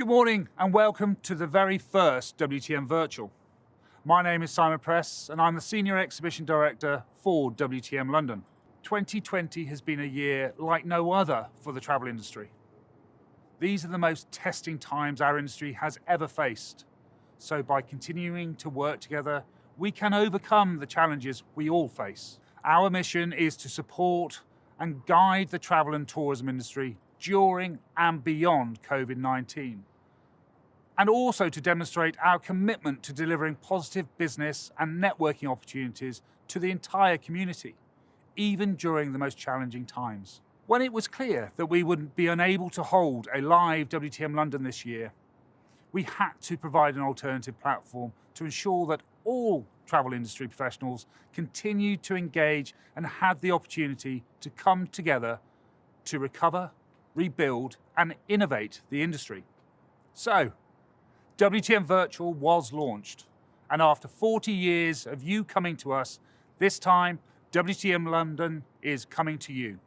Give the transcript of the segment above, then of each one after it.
Good morning and welcome to the very first WTM Virtual. My name is Simon Press and I'm the Senior Exhibition Director for WTM London. 2020 has been a year like no other for the travel industry. These are the most testing times our industry has ever faced. So by continuing to work together, we can overcome the challenges we all face. Our mission is to support and guide the travel and tourism industry during and beyond COVID-19. And also to demonstrate our commitment to delivering positive business and networking opportunities to the entire community, even during the most challenging times. When it was clear that we would be unable to hold a live WTM London this year, we had to provide an alternative platform to ensure that all travel industry professionals continued to engage and had the opportunity to come together to recover, rebuild and innovate the industry. So, WTM Virtual was launched, and after 40 years of you coming to us, this time WTM London is coming to you.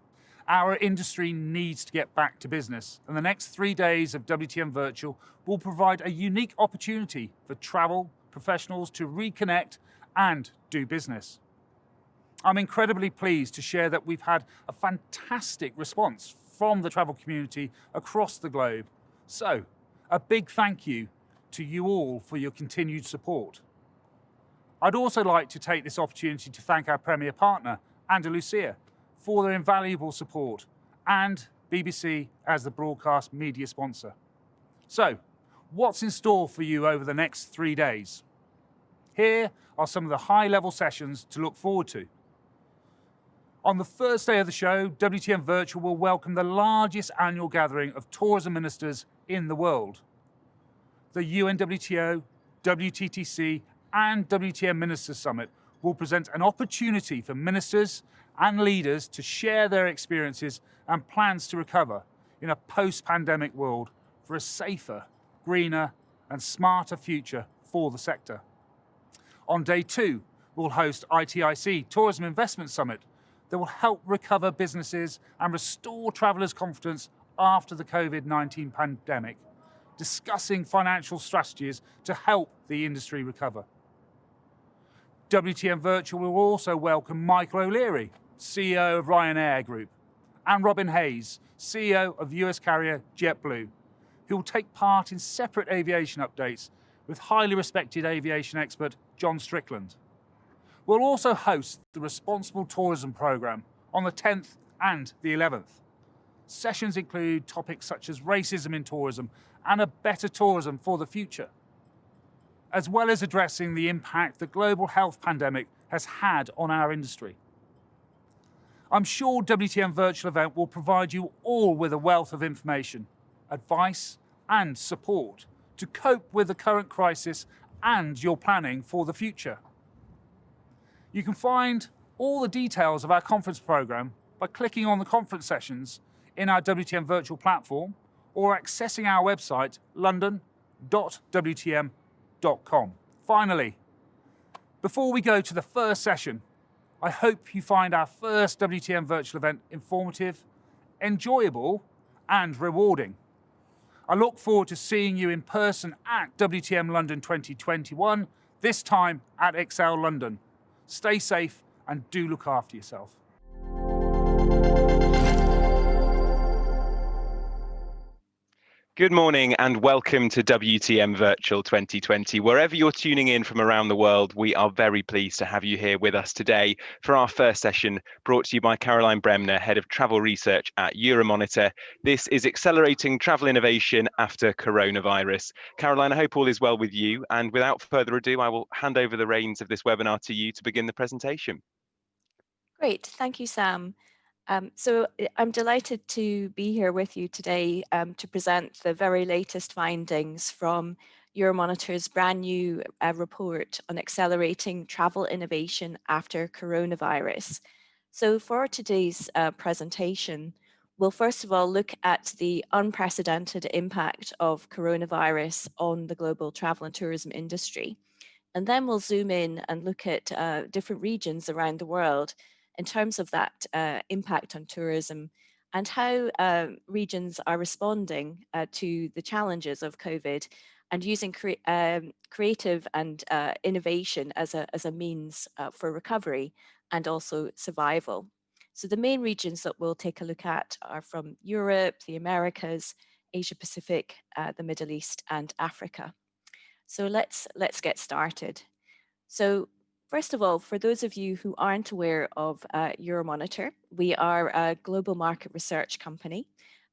Our industry needs to get back to business, and the next 3 days of WTM Virtual will provide a unique opportunity for travel professionals to reconnect and do business. I'm incredibly pleased to share that we've had a fantastic response from the travel community across the globe. So, a big thank you to you all for your continued support. I'd also like to take this opportunity to thank our premier partner, Andalusia, for their invaluable support, and BBC as the broadcast media sponsor. So, what's in store for you over the next 3 days? Here are some of the high-level sessions to look forward to. On the first day of the show, WTM Virtual will welcome the largest annual gathering of tourism ministers in the world. The UNWTO, WTTC and WTM Ministers Summit will present an opportunity for ministers and leaders to share their experiences and plans to recover in a post-pandemic world for a safer, greener and smarter future for the sector. On day 2, we'll host ITIC Tourism Investment Summit that will help recover businesses and restore travellers' confidence after the COVID-19 pandemic, discussing financial strategies to help the industry recover. WTM Virtual will also welcome Michael O'Leary, CEO of Ryanair Group, and Robin Hayes, CEO of US carrier JetBlue, who will take part in separate aviation updates with highly respected aviation expert John Strickland. We'll also host the Responsible Tourism Programme on the 10th and the 11th. Sessions include topics such as racism in tourism and a better tourism for the future, as well as addressing the impact the global health pandemic has had on our industry. I'm sure WTM Virtual Event will provide you all with a wealth of information, advice and support to cope with the current crisis and your planning for the future. You can find all the details of our conference programme by clicking on the conference sessions in our WTM Virtual platform or accessing our website london.wtm.com. Finally, before we go to the first session, I hope you find our first WTM Virtual event informative, enjoyable and rewarding. I look forward to seeing you in person at WTM London 2021, this time at Excel London. Stay safe and do look after yourself. Good morning and welcome to WTM Virtual 2020. Wherever you're tuning in from around the world, we are very pleased to have you here with us today for our first session, brought to you by Caroline Bremner, Head of Travel Research at Euromonitor. This is Accelerating Travel Innovation After Coronavirus. Caroline, I hope all is well with you, and without further ado, I will hand over the reins of this webinar to you to begin the presentation. Great, thank you, Sam. So I'm delighted to be here with you today to present the very latest findings from Euromonitor's brand new report on accelerating travel innovation after coronavirus. So for today's presentation, we'll first of all look at the unprecedented impact of coronavirus on the global travel and tourism industry. And then we'll zoom in and look at different regions around the world in terms of that impact on tourism and how regions are responding to the challenges of COVID and using creative and innovation as a means for recovery and also survival. So the main regions that we'll take a look at are from Europe, the Americas, Asia Pacific, the Middle East, and Africa. So let's get started. So first of all, for those of you who aren't aware of Euromonitor, we are a global market research company,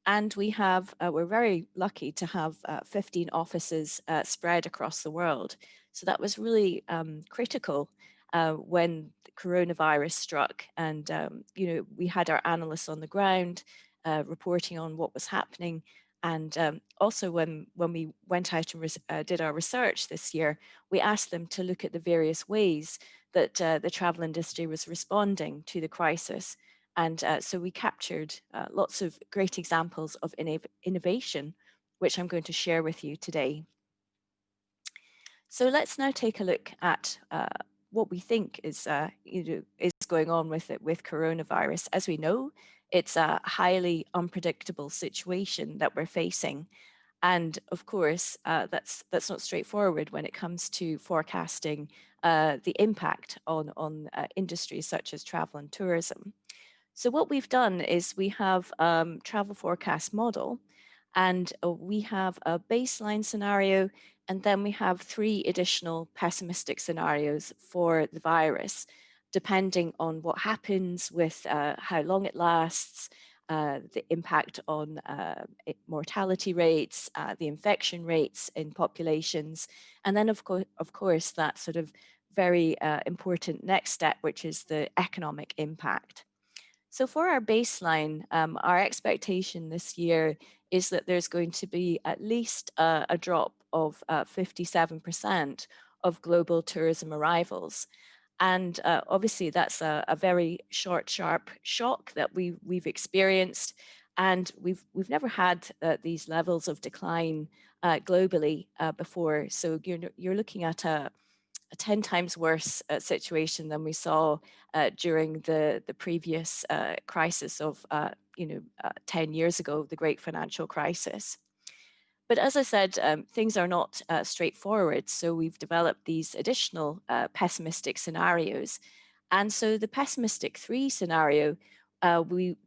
and we're very lucky to have 15 offices spread across the world. So that was really critical when the coronavirus struck, and we had our analysts on the ground reporting on what was happening. And also when we went out and did our research this year, we asked them to look at the various ways that the travel industry was responding to the crisis. And so we captured lots of great examples of innovation, which I'm going to share with you today. So let's now take a look at what we think is going on with coronavirus. As we know, it's a highly unpredictable situation that we're facing. And of course, that's not straightforward when it comes to forecasting the impact on industries such as travel and tourism. So what we've done is we have travel forecast model, and we have a baseline scenario, and then we have 3 additional pessimistic scenarios for the virus, depending on what happens with how long it lasts, the impact on mortality rates, the infection rates in populations, and then of course that sort of very important next step, which is the economic impact. So for our baseline, our expectation this year is that there's going to be at least a drop of 57% of global tourism arrivals. And obviously that's a very short, sharp shock that we've experienced. And we've never had these levels of decline globally before. So you're looking at a 10 times worse situation than we saw during the previous crisis of 10 years ago, the great financial crisis. But as I said, things are not straightforward. So we've developed these additional pessimistic scenarios. And so the pessimistic 3 scenario,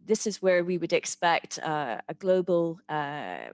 this is where we would expect a global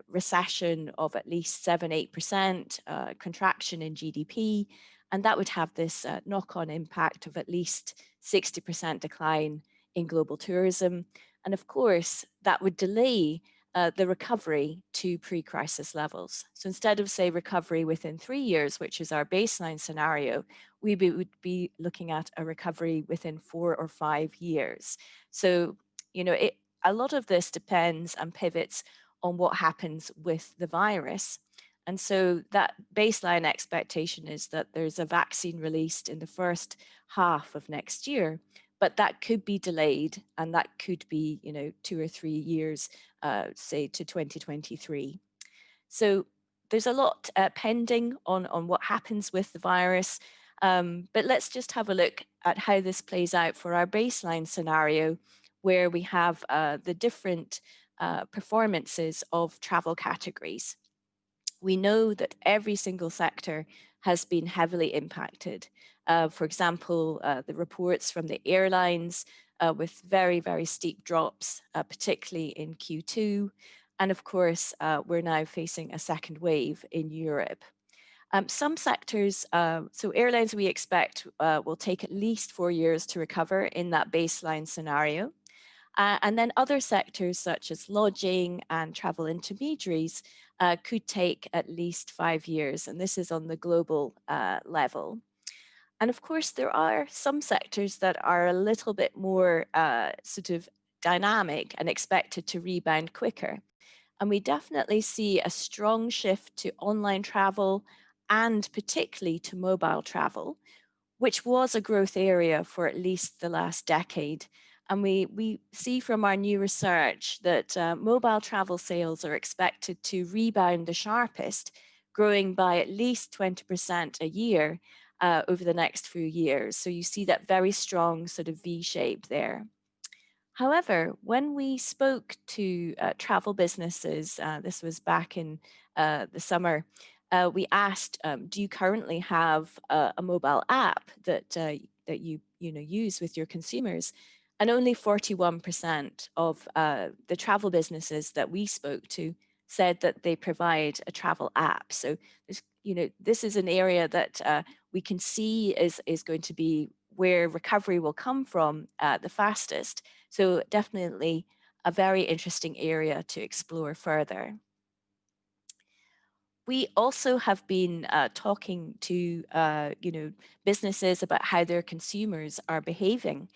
recession of at least 7-8%, contraction in GDP, and that would have this knock-on impact of at least 60% decline in global tourism. And of course, that would delay the recovery to pre-crisis levels. So instead of, say, recovery within 3 years, which is our baseline scenario, we would be looking at a recovery within 4 or 5 years. So, a lot of this depends and pivots on what happens with the virus. And so that baseline expectation is that there's a vaccine released in the first half of next year, but that could be delayed, and that could be, 2 or 3 years, say to 2023. So there's a lot pending on what happens with the virus, but let's just have a look at how this plays out for our baseline scenario, where we have the different performances of travel categories. We know that every single sector has been heavily impacted. For example, the reports from the airlines with very, very steep drops, particularly in Q2. And of course, we're now facing a second wave in Europe. Some sectors, so airlines we expect will take at least 4 years to recover in that baseline scenario. And then other sectors such as lodging and travel intermediaries could take at least 5 years, and this is on the global level. And of course, there are some sectors that are a little bit more sort of dynamic and expected to rebound quicker. And we definitely see a strong shift to online travel and particularly to mobile travel, which was a growth area for at least the last decade. And we see from our new research that mobile travel sales are expected to rebound the sharpest, growing by at least 20% a year over the next few years. So you see that very strong sort of V shape there. However, when we spoke to travel businesses, this was back in the summer, we asked, do you currently have a mobile app that you know use with your consumers? And only 41% of the travel businesses that we spoke to said that they provide a travel app. So, this is an area that we can see is going to be where recovery will come from the fastest. So definitely a very interesting area to explore further. We also have been talking to businesses about how their consumers are behaving.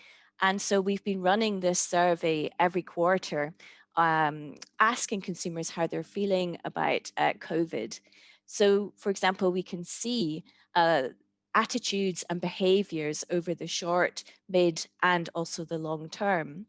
And so we've been running this survey every quarter, asking consumers how they're feeling about COVID. So, for example, we can see attitudes and behaviors over the short, mid, and also the long term.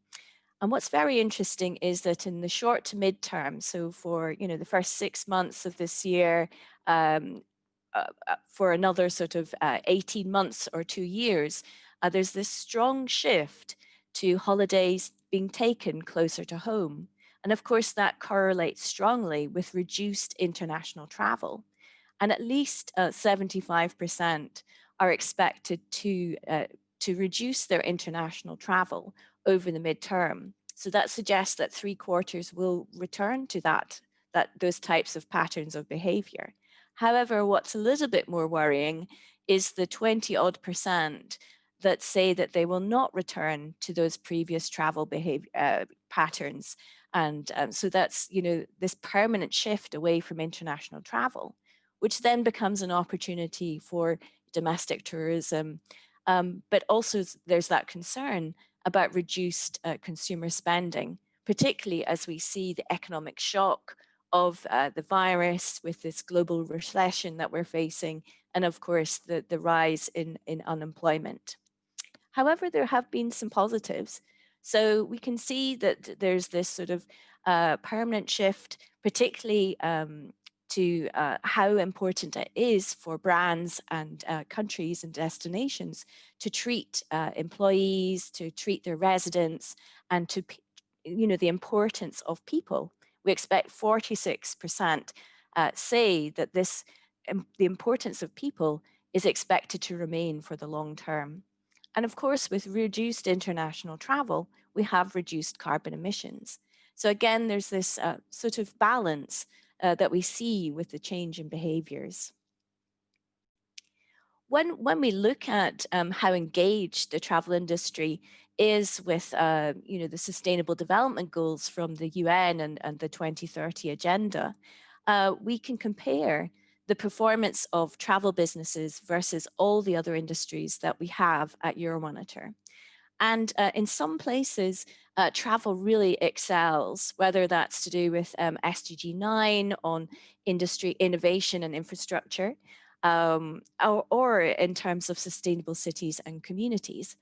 And what's very interesting is that in the short to mid-term, so for the first 6 months of this year, for another sort of 18 months or 2 years, there's this strong shift to holidays being taken closer to home. And of course, that correlates strongly with reduced international travel. And at least 75% are expected to reduce their international travel over the midterm. So that suggests that 3/4 will return to those types of patterns of behavior. However, what's a little bit more worrying is the 20 odd percent that say that they will not return to those previous travel behavior patterns. And so that's, this permanent shift away from international travel, which then becomes an opportunity for domestic tourism. But also there's that concern about reduced consumer spending, particularly as we see the economic shock of the virus with this global recession that we're facing, and of course the rise in unemployment. However, there have been some positives. So we can see that there's this sort of permanent shift, particularly to how important it is for brands and countries and destinations to treat employees, to treat their residents, and the importance of people. We expect 46% say that the importance of people is expected to remain for the long term. And of course, with reduced international travel, we have reduced carbon emissions. So again, there's this sort of balance that we see with the change in behaviors. When we look at how engaged the travel industry is with the Sustainable Development Goals from the UN and the 2030 Agenda, we can compare the performance of travel businesses versus all the other industries that we have at Euromonitor. And in some places, travel really excels, whether that's to do with SDG 9 on industry innovation and infrastructure, or in terms of sustainable cities and communities.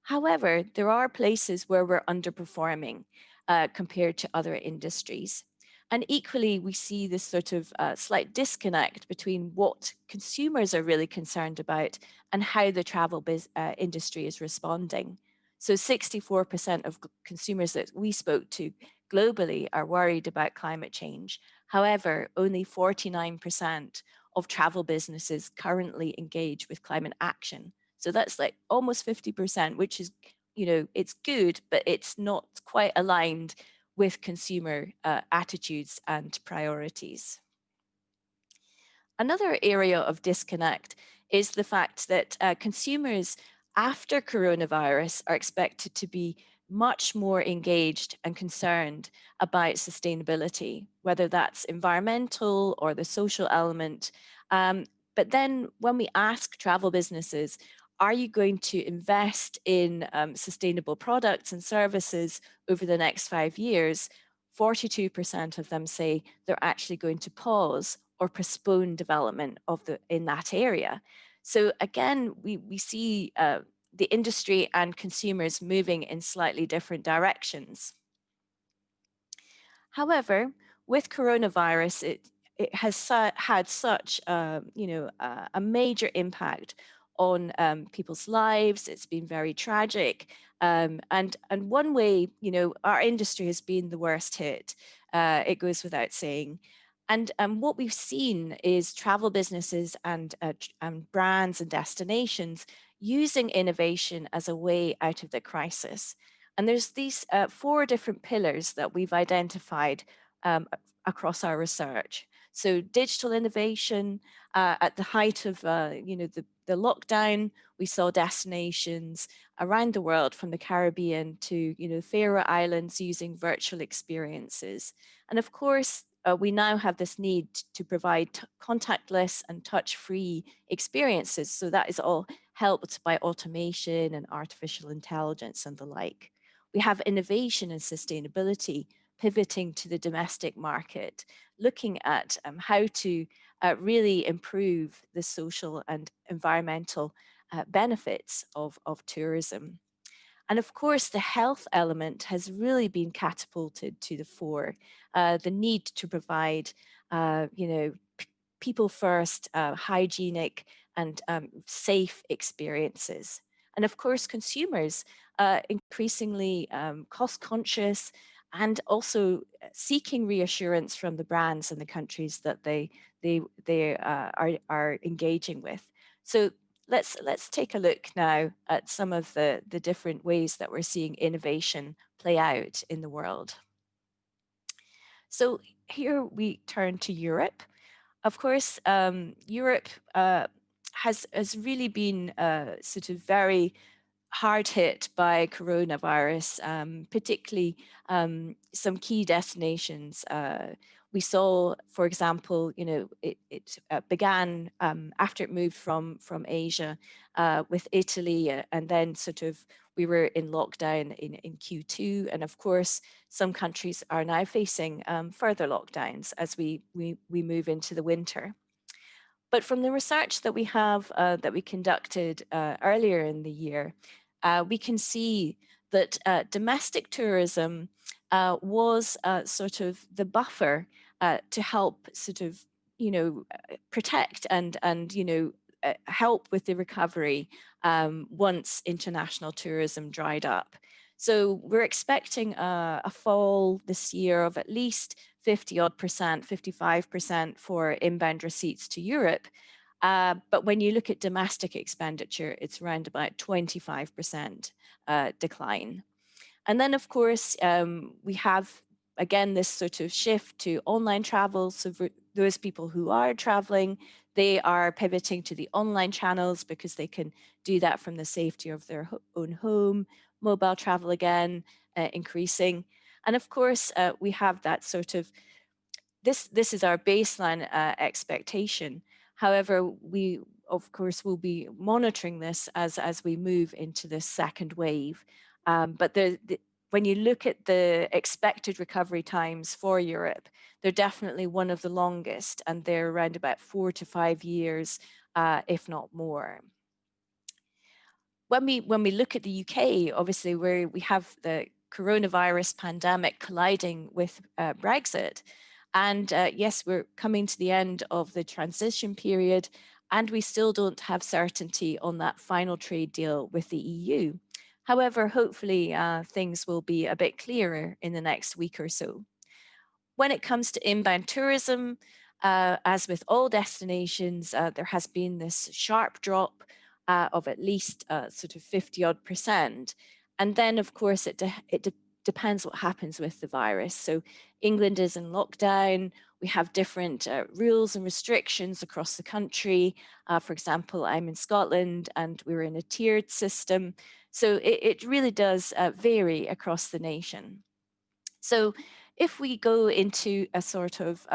However, there are places where we're underperforming compared to other industries. And equally, we see this sort of slight disconnect between what consumers are really concerned about and how the travel industry is responding. So 64% of consumers that we spoke to globally are worried about climate change. However, only 49% of travel businesses currently engage with climate action. So that's like almost 50%, which is, it's good, but it's not quite aligned with consumer attitudes and priorities. Another area of disconnect is the fact that consumers after coronavirus are expected to be much more engaged and concerned about sustainability, whether that's environmental or the social element. But then when we ask travel businesses, are you going to invest in sustainable products and services over the next 5 years? 42% of them say they're actually going to pause or postpone development in that area. So again, we see the industry and consumers moving in slightly different directions. However, with coronavirus, it has had such a major impact on people's lives. It's been very tragic. And one way, our industry has been the worst hit. It goes without saying. And what we've seen is travel businesses and brands and destinations using innovation as a way out of the crisis. And there's these 4 different pillars that we've identified across our research. So digital innovation, at the height of the lockdown, we saw destinations around the world, from the Caribbean to Faroe Islands, using virtual experiences. And of course, we now have this need to provide contactless and touch-free experiences. So that is all helped by automation and artificial intelligence and the like. We have innovation and sustainability pivoting to the domestic market, looking at how to really improve the social and environmental benefits of tourism. And of course, the health element has really been catapulted to the fore. The need to provide, people first, hygienic and safe experiences. And of course, consumers increasingly cost conscious and also seeking reassurance from the brands and the countries that they are engaging with. So let's take a look now at some of the different ways that we're seeing innovation play out in the world. So here we turn to Europe. Of course, Europe has really been sort of very hard hit by coronavirus, particularly some key destinations. We saw, for example, it began after it moved from Asia with Italy, and then sort of we were in lockdown in Q2, and of course some countries are now facing further lockdowns as we move into the winter. But from the research that we have that we conducted earlier in the year, we can see that domestic tourism was sort of the buffer to help sort of, protect and help with the recovery once international tourism dried up. So we're expecting a fall this year of at least 50 odd percent, 55% for inbound receipts to Europe. But when you look at domestic expenditure, it's around about 25% decline. And then, of course, we have, again, this sort of shift to online travel. So for those people who are traveling, they are pivoting to the online channels because they can do that from the safety of their own home. Mobile travel, again, increasing. And of course, we have that sort of, this is our baseline expectation. However, we of course will be monitoring this as we move into this second wave. But when you look at the expected recovery times for Europe, they're definitely one of the longest, and they're around about 4 to 5 years, if not more. When we look at the UK, obviously where we have the coronavirus pandemic colliding with Brexit, and yes, we're coming to the end of the transition period, and we still don't have certainty on that final trade deal with the EU. However, hopefully things will be a bit clearer in the next week or so. When it comes to inbound tourism, as with all destinations, there has been this sharp drop of at least sort of 50 odd percent. And then, of course, it depends what happens with the virus. So England is in lockdown. We have different rules and restrictions across the country. For example, I'm in Scotland and we're in a tiered system. So it really does vary across the nation. So if we go into a sort of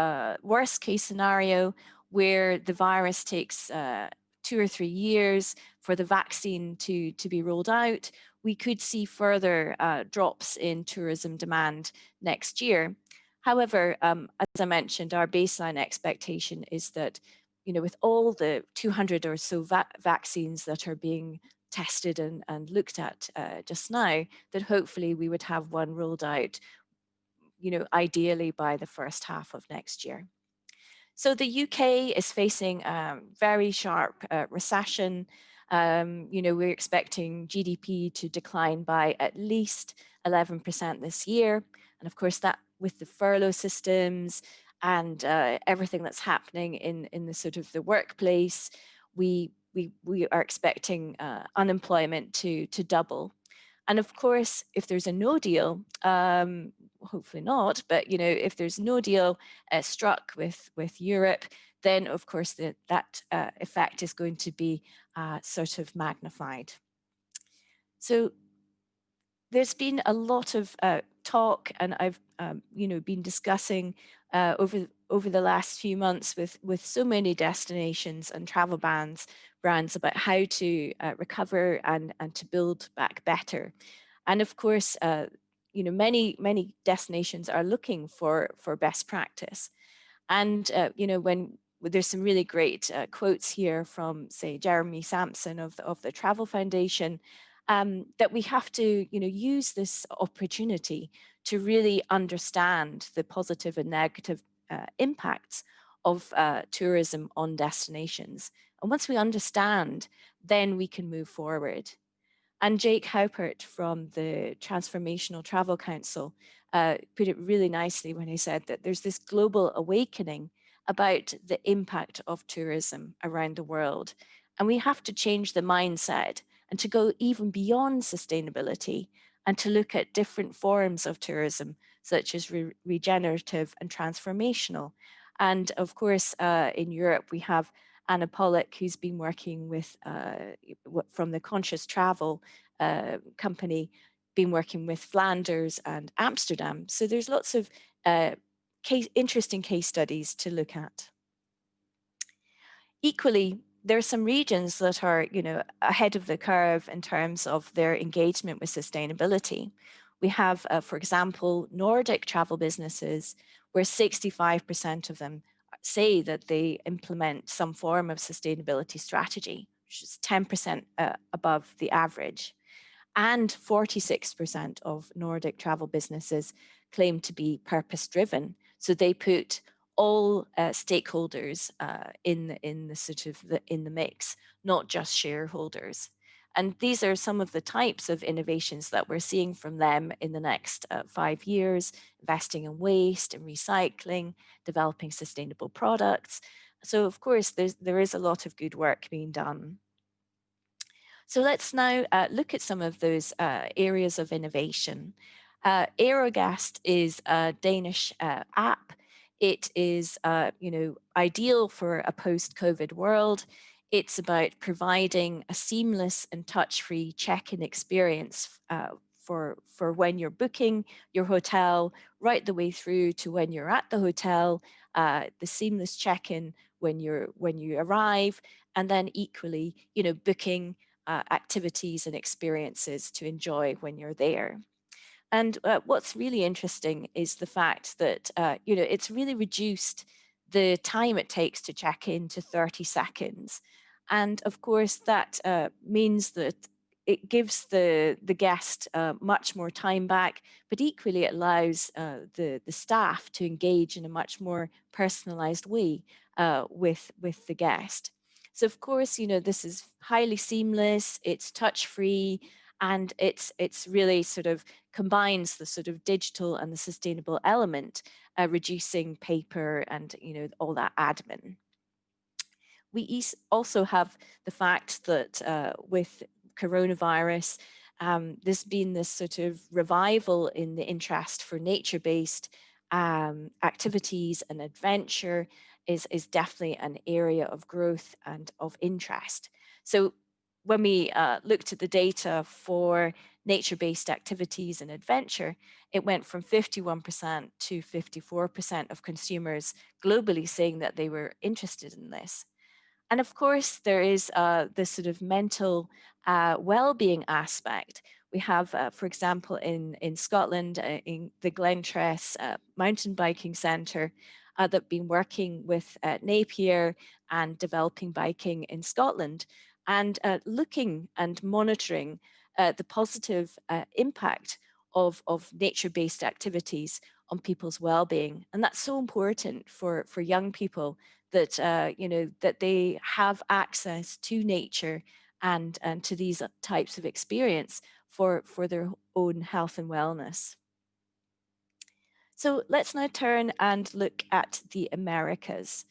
worst case scenario where the virus takes 2 or 3 years for the vaccine to be rolled out, we could see further drops in tourism demand next year. However, as I mentioned, our baseline expectation is that, with all the 200 or so vaccines that are being tested and looked at just now, that hopefully we would have one rolled out, ideally by the first half of next year. So the UK is facing a very sharp recession. We're expecting GDP to decline by at least 11% this year. And of course, that with the furlough systems and everything that's happening in the sort of the workplace, we are expecting unemployment to double. And of course, if there's a no deal, hopefully not, but if there's no deal struck with Europe, then of course that effect is going to be sort of magnified. So there's been a lot of talk, and I've been discussing over the last few months with so many destinations and travel brands about how to recover and to build back better. And of course, many destinations are looking for best practice. And when there's some really great quotes here from, say, Jeremy Sampson of the Travel Foundation, that we have to use this opportunity to really understand the positive and negative impacts of tourism on destinations. And once we understand, then we can move forward. And Jake Haupert from the Transformational Travel Council put it really nicely when he said that there's this global awakening about the impact of tourism around the world. And we have to change the mindset and to go even beyond sustainability and to look at different forms of tourism, such as regenerative and transformational. And of course, in Europe, we have Anna Pollock, who's been working with from the Conscious Travel company, been working with Flanders and Amsterdam. So there's lots of interesting case studies to look at. Equally, there are some regions that are, ahead of the curve in terms of their engagement with sustainability. We have, for example, Nordic travel businesses, where 65% of them say that they implement some form of sustainability strategy, which is 10% above the average. And 46% of Nordic travel businesses claim to be purpose-driven. So they put all stakeholders in the mix, not just shareholders. And these are some of the types of innovations that we're seeing from them in the next 5 years: investing in waste and recycling, developing sustainable products. So of course, there is a lot of good work being done. So let's now look at some of those areas of innovation. Aerogast is a Danish app. It is, ideal for a post-COVID world. It's about providing a seamless and touch-free check-in experience for when you're booking your hotel, right the way through to when you're at the hotel, the seamless check-in when you arrive, and then equally, booking activities and experiences to enjoy when you're there. And what's really interesting is the fact that, it's really reduced the time it takes to check in to 30 seconds. And of course, that means that it gives the guest much more time back, but equally it allows the staff to engage in a much more personalized way with the guest. So of course, this is highly seamless, it's touch-free, and it's really sort of combines the sort of digital and the sustainable element, reducing paper and all that admin. We also have the fact that with coronavirus, there's been this sort of revival in the interest for nature-based activities, and adventure is definitely an area of growth and of interest. So when we looked at the data for nature-based activities and adventure, it went from 51% to 54% of consumers globally saying that they were interested in this. And of course, there is this sort of mental well-being aspect. We have, for example, in Scotland, in the Glentress Mountain Biking Centre, that have been working with Napier and developing biking in Scotland, and looking and monitoring the positive impact of nature-based activities on people's well-being. And that's so important for young people, that that they have access to nature and to these types of experience for their own health and wellness. So let's now turn and look at the Americas.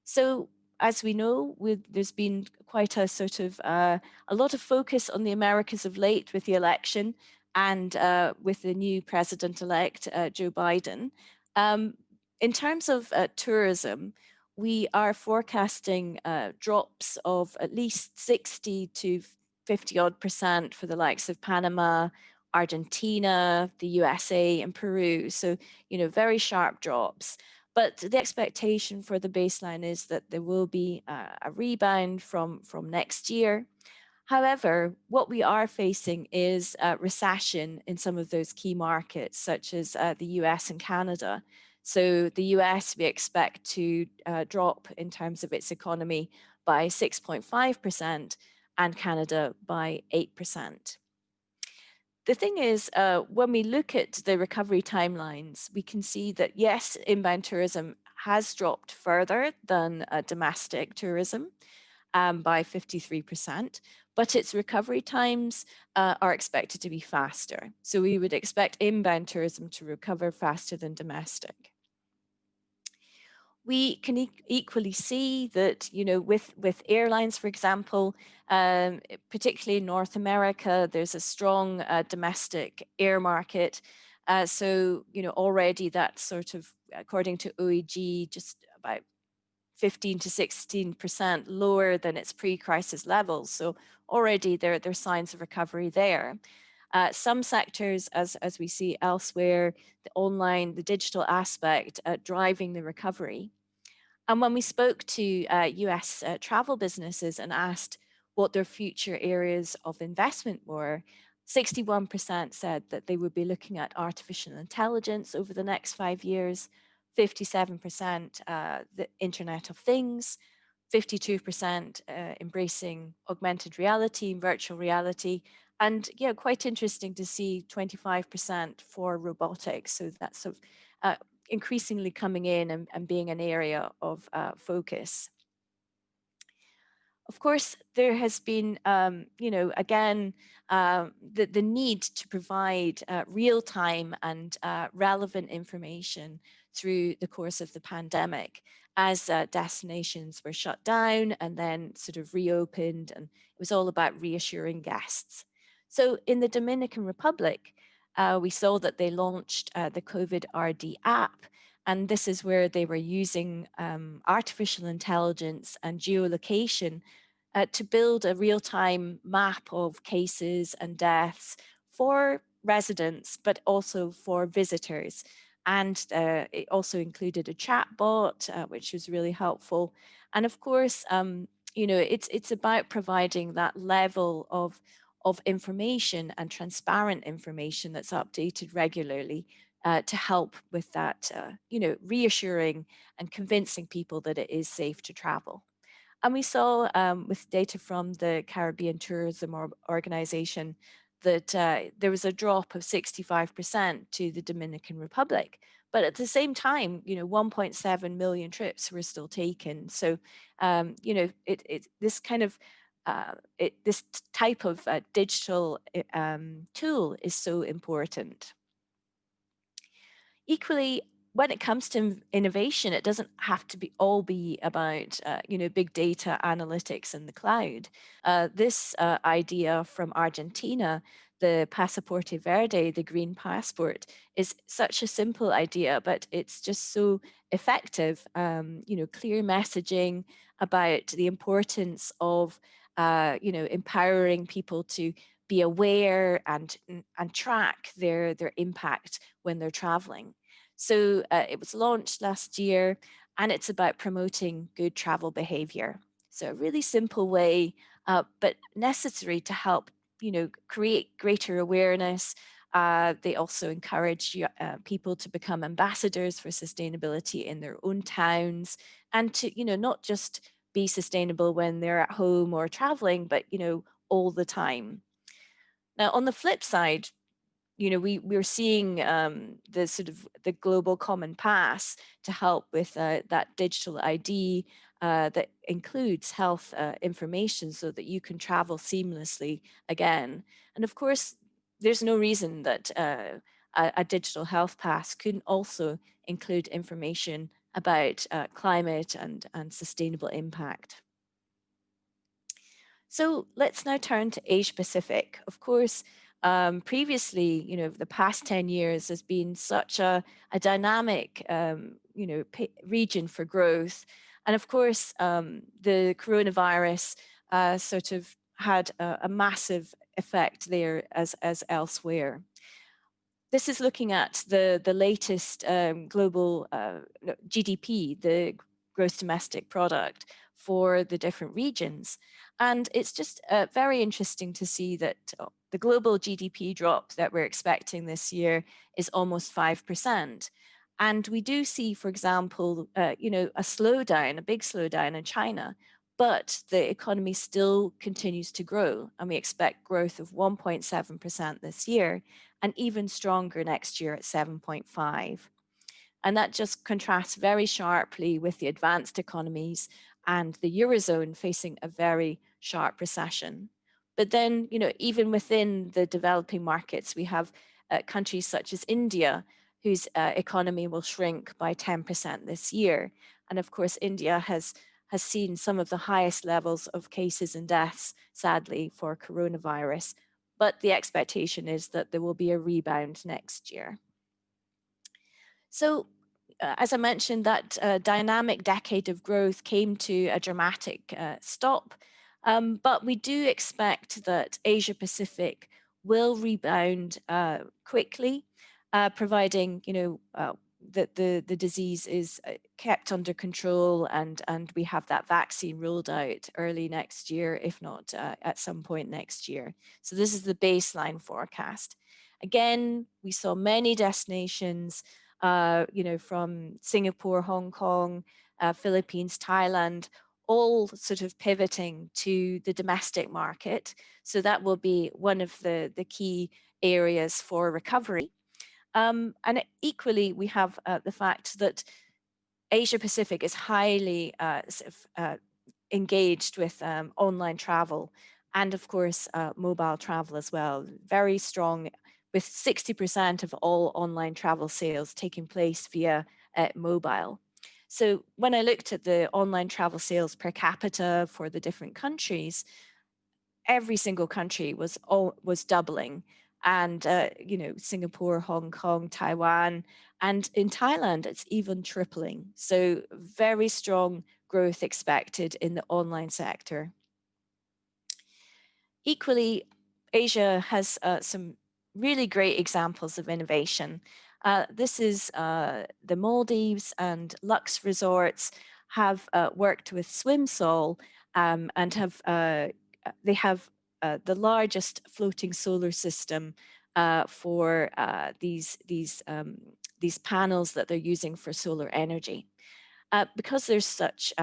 So as we know, there's been quite a sort of a lot of focus on the Americas of late with the election and with the new president-elect, Joe Biden. Um, in terms of tourism, we are forecasting drops of at least 60 to 50 odd percent for the likes of Panama, Argentina, the USA, and Peru. So, very sharp drops. But the expectation for the baseline is that there will be a rebound from next year. However, what we are facing is a recession in some of those key markets, such as the US and Canada. So the US, we expect to drop in terms of its economy by 6.5% and Canada by 8%. The thing is, when we look at the recovery timelines, we can see that yes, inbound tourism has dropped further than domestic tourism by 53%, but its recovery times are expected to be faster. So we would expect inbound tourism to recover faster than domestic. We can equally see that, with airlines, for example, particularly in North America, there's a strong domestic air market. So, already that's sort of, according to OEG, just about 15 to 16% lower than its pre-crisis levels. So already there are signs of recovery there. Some sectors, as we see elsewhere, the online, the digital aspect driving the recovery. And when we spoke to US travel businesses and asked what their future areas of investment were, 61% said that they would be looking at artificial intelligence over the next 5 years, 57% the Internet of Things, 52% embracing augmented reality and virtual reality, and yeah, quite interesting to see 25% for robotics. So that's sort of increasingly coming in and being an area of focus. Of course, there has been, again, the need to provide real-time and relevant information through the course of the pandemic as destinations were shut down and then sort of reopened, and it was all about reassuring guests. So in the Dominican Republic, we saw that they launched the COVID RD app, and this is where they were using artificial intelligence and geolocation to build a real-time map of cases and deaths for residents, but also for visitors. And it also included a chatbot, which was really helpful. And of course, it's about providing that level of information and transparent information that's updated regularly to help with that, reassuring and convincing people that it is safe to travel. And we saw with data from the Caribbean Tourism Organization that there was a drop of 65% to the Dominican Republic. But at the same time, 1.7 million trips were still taken. So, this kind of this type of digital tool is so important. Equally, when it comes to innovation, it doesn't have to be all be about big data analytics in the cloud. This idea from Argentina, the Pasaporte Verde, the green passport, is such a simple idea, but it's just so effective. Clear messaging about the importance of empowering people to be aware and track their impact when they're traveling. So it was launched last year, and it's about promoting good travel behavior. So a really simple way, but necessary to help, create greater awareness. They also encourage people to become ambassadors for sustainability in their own towns, and to, not just be sustainable when they're at home or traveling, but, all the time. Now, on the flip side, we're seeing the sort of the global common pass to help with that digital ID that includes health information so that you can travel seamlessly again. And of course, there's no reason that a digital health pass couldn't also include information about climate and sustainable impact. So let's now turn to Asia Pacific. Of course, previously, the past 10 years has been such a dynamic, region for growth. And of course, the coronavirus sort of had a massive effect there as elsewhere. This is looking at the latest global GDP, the gross domestic product for the different regions. And it's just very interesting to see that the global GDP drop that we're expecting this year is almost 5%. And we do see, for example, a slowdown, a big slowdown in China, but the economy still continues to grow. And we expect growth of 1.7% this year and even stronger next year at 7.5. And that just contrasts very sharply with the advanced economies and the Eurozone facing a very sharp recession. But then, even within the developing markets, we have countries such as India, whose economy will shrink by 10% this year. And of course, India has seen some of the highest levels of cases and deaths, sadly, for coronavirus. But the expectation is that there will be a rebound next year. So, as I mentioned, that dynamic decade of growth came to a dramatic stop. But we do expect that Asia Pacific will rebound quickly, providing that the disease is kept under control and we have that vaccine rolled out early next year, if not at some point next year. So this is the baseline forecast. Again, we saw many destinations, from Singapore, Hong Kong, Philippines, Thailand, all sort of pivoting to the domestic market. So that will be one of the key areas for recovery. And equally, we have the fact that Asia Pacific is highly engaged with online travel and, of course, mobile travel as well. Very strong, with 60% of all online travel sales taking place via mobile. So when I looked at the online travel sales per capita for the different countries, every single country was doubling. And Singapore, Hong Kong, Taiwan, and in Thailand it's even tripling. So very strong growth expected in the online sector. Equally, Asia has some really great examples of innovation. This is the Maldives and Lux Resorts have worked with SwimSol and they have the largest floating solar system for these panels that they're using for solar energy. Because there's such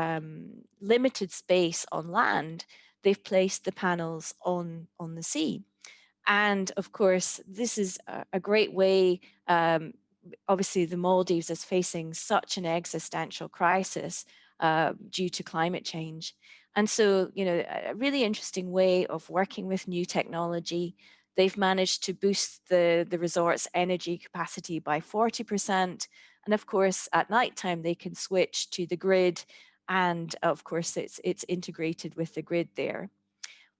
limited space on land, they've placed the panels on the sea. And of course, this is a great way. Obviously, the Maldives is facing such an existential crisis due to climate change. And so, a really interesting way of working with new technology. They've managed to boost the resort's energy capacity by 40%. And of course, at nighttime, they can switch to the grid. And of course, it's integrated with the grid there.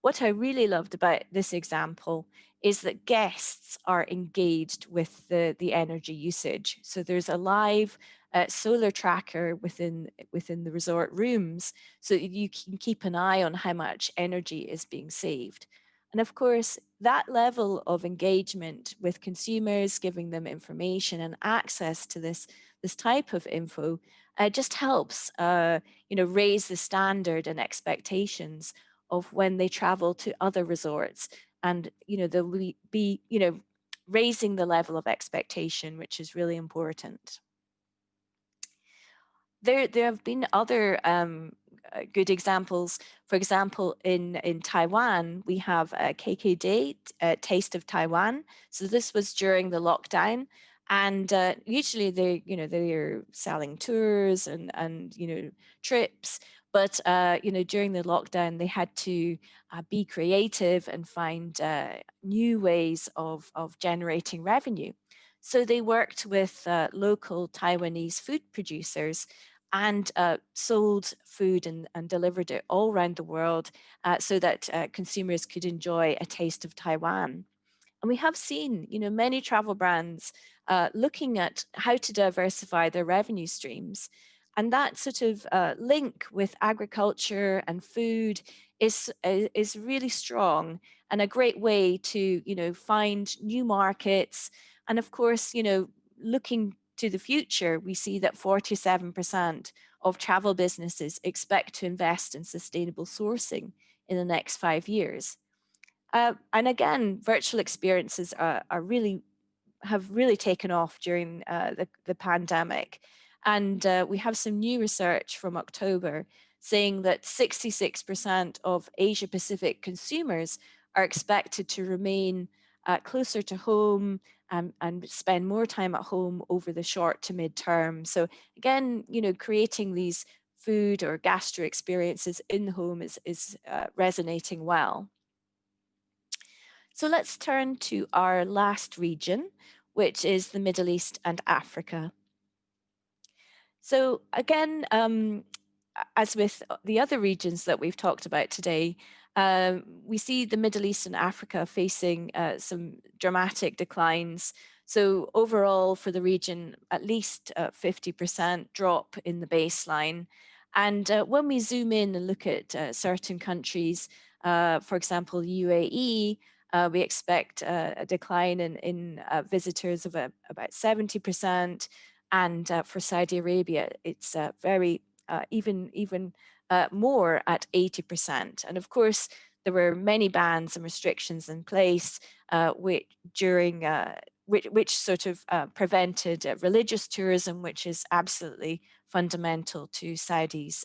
What I really loved about this example is that guests are engaged with the energy usage. So there's a live solar tracker within the resort rooms so that you can keep an eye on how much energy is being saved. And of course, that level of engagement with consumers, giving them information and access to this type of info just helps raise the standard and expectations of when they travel to other resorts. And they'll be raising the level of expectation, which is really important. There have been other good examples. For example, in Taiwan, we have KKD, Taste of Taiwan. So this was during the lockdown. And usually they're selling tours and trips, but during the lockdown they had to be creative and find new ways of generating revenue. So they worked with local Taiwanese food producers and sold food and delivered it all around the world so that consumers could enjoy a taste of Taiwan. And we have seen, many travel brands looking at how to diversify their revenue streams. And that sort of link with agriculture and food is really strong and a great way to, find new markets. And of course, looking to the future, we see that 47% of travel businesses expect to invest in sustainable sourcing in the next 5 years. And again, virtual experiences have really taken off during the pandemic. And we have some new research from October saying that 66% of Asia Pacific consumers are expected to remain closer to home and spend more time at home over the short to mid term. So again, creating these food or gastro experiences in the home is resonating well. So let's turn to our last region, which is the Middle East and Africa. So again, as with the other regions that we've talked about today, we see the Middle East and Africa facing some dramatic declines. So overall for the region, at least 50% drop in the baseline. And when we zoom in and look at certain countries, for example, UAE, we expect a decline in visitors of about 70%. And for Saudi Arabia, it's very even more at 80%. And of course, there were many bans and restrictions in place which sort of prevented religious tourism, which is absolutely fundamental to Saudi's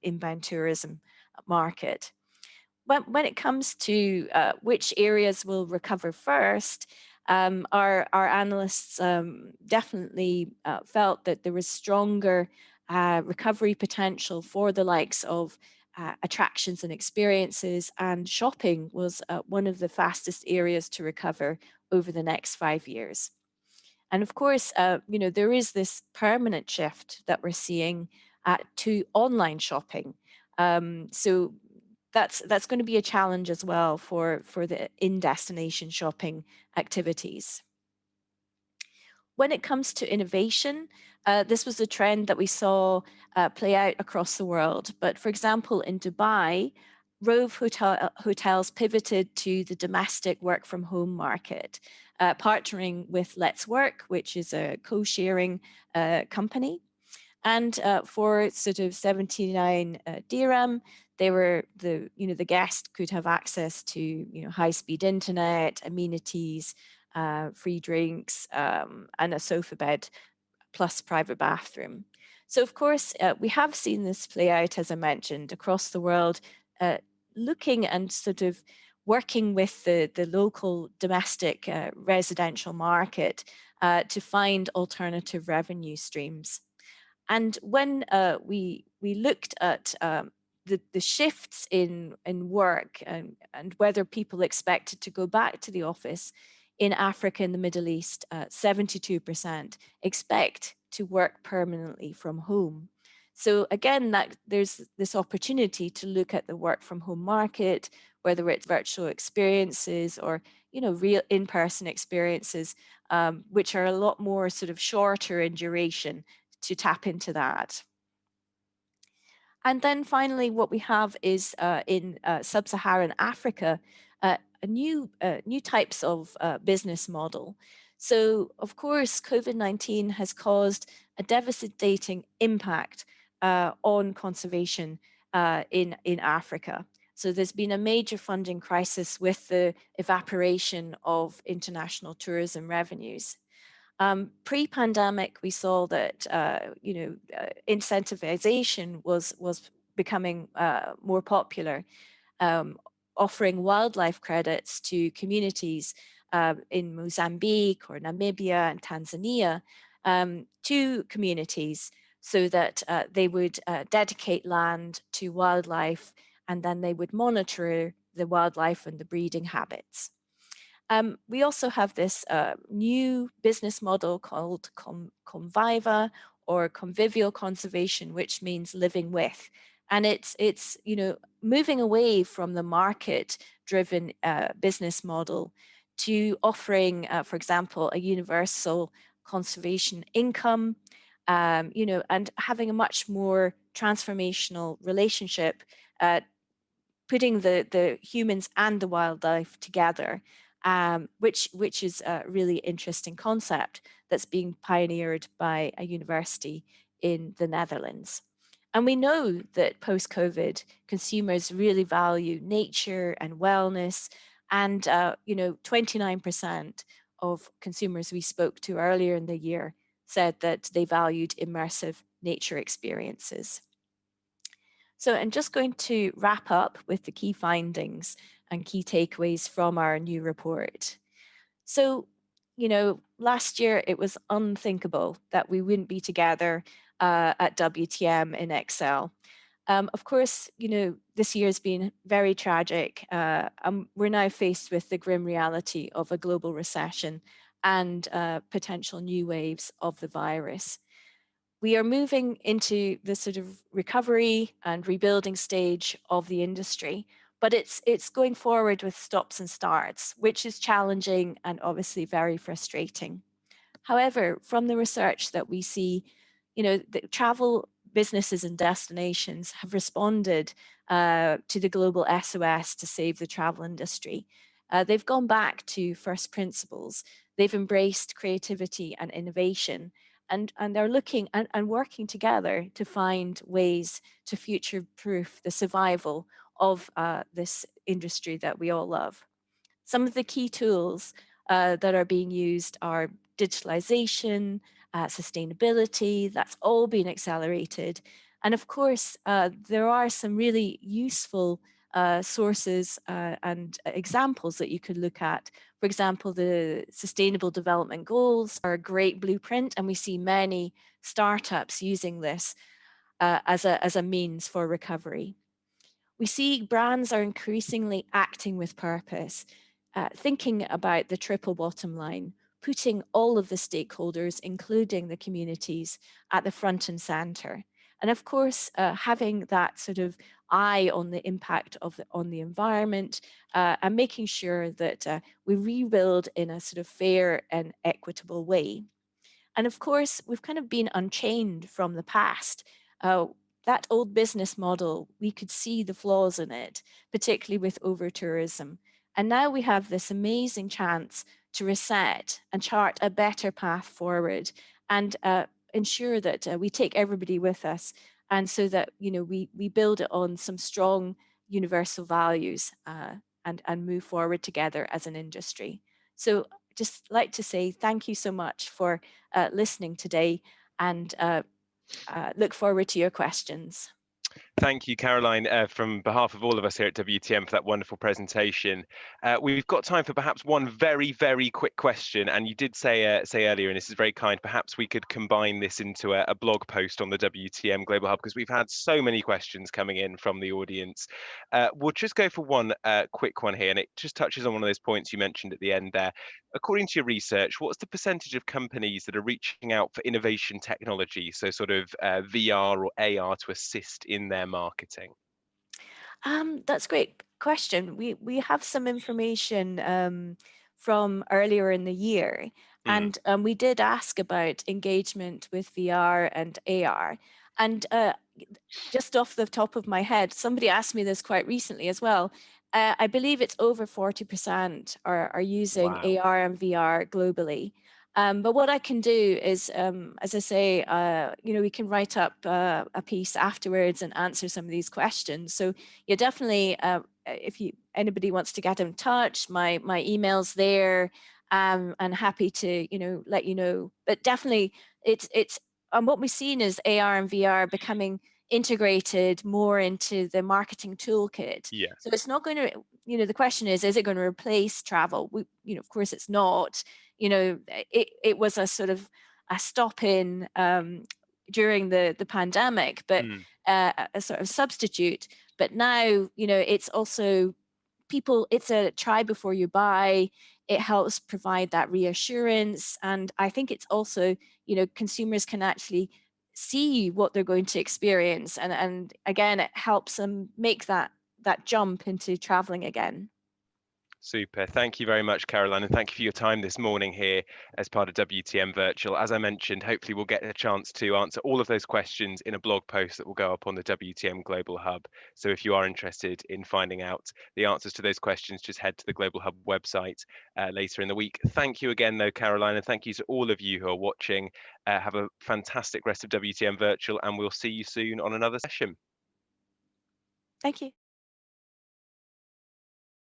inbound tourism market. When it comes to which areas will recover first, our analysts definitely felt that there was stronger recovery potential for the likes of attractions and experiences, and shopping was one of the fastest areas to recover over the next 5 years. And of course, there is this permanent shift that we're seeing to online shopping. So that's going to be a challenge as well for the in-destination shopping activities. When it comes to innovation, this was a trend that we saw play out across the world. But for example, in Dubai, Rove hotels pivoted to the domestic work from home market, partnering with Let's Work, which is a co-sharing company. And for sort of 79 dirham, the guest could have access to high-speed internet, amenities, free drinks, and a sofa bed plus private bathroom. So of course, we have seen this play out, as I mentioned, across the world, looking and sort of working with the local domestic residential market to find alternative revenue streams. And when we looked at the shifts in work and whether people expected to go back to the office in Africa and the Middle East, 72% expect to work permanently from home. So again, that there's this opportunity to look at the work from home market, whether it's virtual experiences or real in-person experiences, which are a lot more sort of shorter in duration to tap into that. And then finally, what we have is in sub-Saharan Africa, new types of business model. So of course, COVID-19 has caused a devastating impact on conservation in Africa. So there's been a major funding crisis with the evaporation of international tourism revenues. Pre-pandemic, we saw that incentivization was becoming more popular, offering wildlife credits to communities in Mozambique or Namibia and Tanzania to communities so that they would dedicate land to wildlife, and then they would monitor the wildlife and the breeding habits. We also have this new business model called Conviva, or convivial conservation, which means living with. And it's moving away from the market-driven business model to offering, for example, a universal conservation income, and having a much more transformational relationship, putting the humans and the wildlife together, which is a really interesting concept that's being pioneered by a university in the Netherlands. And we know that post-COVID, consumers really value nature and wellness. And 29% of consumers we spoke to earlier in the year said that they valued immersive nature experiences. So I'm just going to wrap up with the key findings and key takeaways from our new report. So, last year it was unthinkable that we wouldn't be together at WTM in Excel. Of course, this year has been very tragic. We're now faced with the grim reality of a global recession and potential new waves of the virus. We are moving into the sort of recovery and rebuilding stage of the industry, but it's going forward with stops and starts, which is challenging and obviously very frustrating. However, from the research that we see, the travel businesses and destinations have responded to the global SOS to save the travel industry. They've gone back to first principles. They've embraced creativity and innovation, and they're looking and working together to find ways to future-proof the survival of this industry that we all love. Some of the key tools that are being used are digitalisation, sustainability. That's all been accelerated. And of course, there are some really useful sources and examples that you could look at. For example, the Sustainable Development Goals are a great blueprint, and we see many startups using this as a means for recovery. We see brands are increasingly acting with purpose, thinking about the triple bottom line, putting all of the stakeholders, including the communities, at the front and center. And of course, having that sort of eye on the impact on the environment, and making sure that we rebuild in a sort of fair and equitable way. And of course, we've kind of been unchained from the past. That old business model, we could see the flaws in it, particularly with over-tourism. And now we have this amazing chance to reset and chart a better path forward, and ensure that we take everybody with us, and so that we build it on some strong universal values, and move forward together as an industry. So just like to say thank you so much for listening today, and look forward to your questions. Thank you, Caroline, from behalf of all of us here at WTM for that wonderful presentation. We've got time for perhaps one very, very quick question. And you did say earlier, and this is very kind, perhaps we could combine this into a blog post on the WTM Global Hub, because we've had so many questions coming in from the audience. We'll just go for one quick one here, and it just touches on one of those points you mentioned at the end there. According to your research, what's the percentage of companies that are reaching out for innovation technology, so sort of VR or AR, to assist in their marketing? That's a great question. We have some information from earlier in the year, and we did ask about engagement with VR and AR. And just off the top of my head, somebody asked me this quite recently as well. I believe it's over 40% are using Wow. AR and VR globally. But what I can do is, as I say, we can write up a piece afterwards and answer some of these questions. So yeah, definitely, if anybody wants to get in touch, my email's there, and happy to let you know. But definitely, it's what we've seen is AR and VR becoming integrated more into the marketing toolkit. Yeah. So it's not going to, the question is it going to replace travel? Of course it's not. It was a sort of a stop in during the pandemic, but a sort of substitute. But now, it's also it's a try before you buy. It helps provide that reassurance. And I think it's also, consumers can actually see what they're going to experience. And again, it helps them make that jump into traveling again. Super. Thank you very much, Caroline, and thank you for your time this morning here as part of WTM Virtual. As I mentioned, hopefully we'll get a chance to answer all of those questions in a blog post that will go up on the WTM Global Hub. So if you are interested in finding out the answers to those questions, just head to the Global Hub website later in the week. Thank you again, though, Caroline, and thank you to all of you who are watching. Have a fantastic rest of WTM Virtual, and we'll see you soon on another session. Thank you.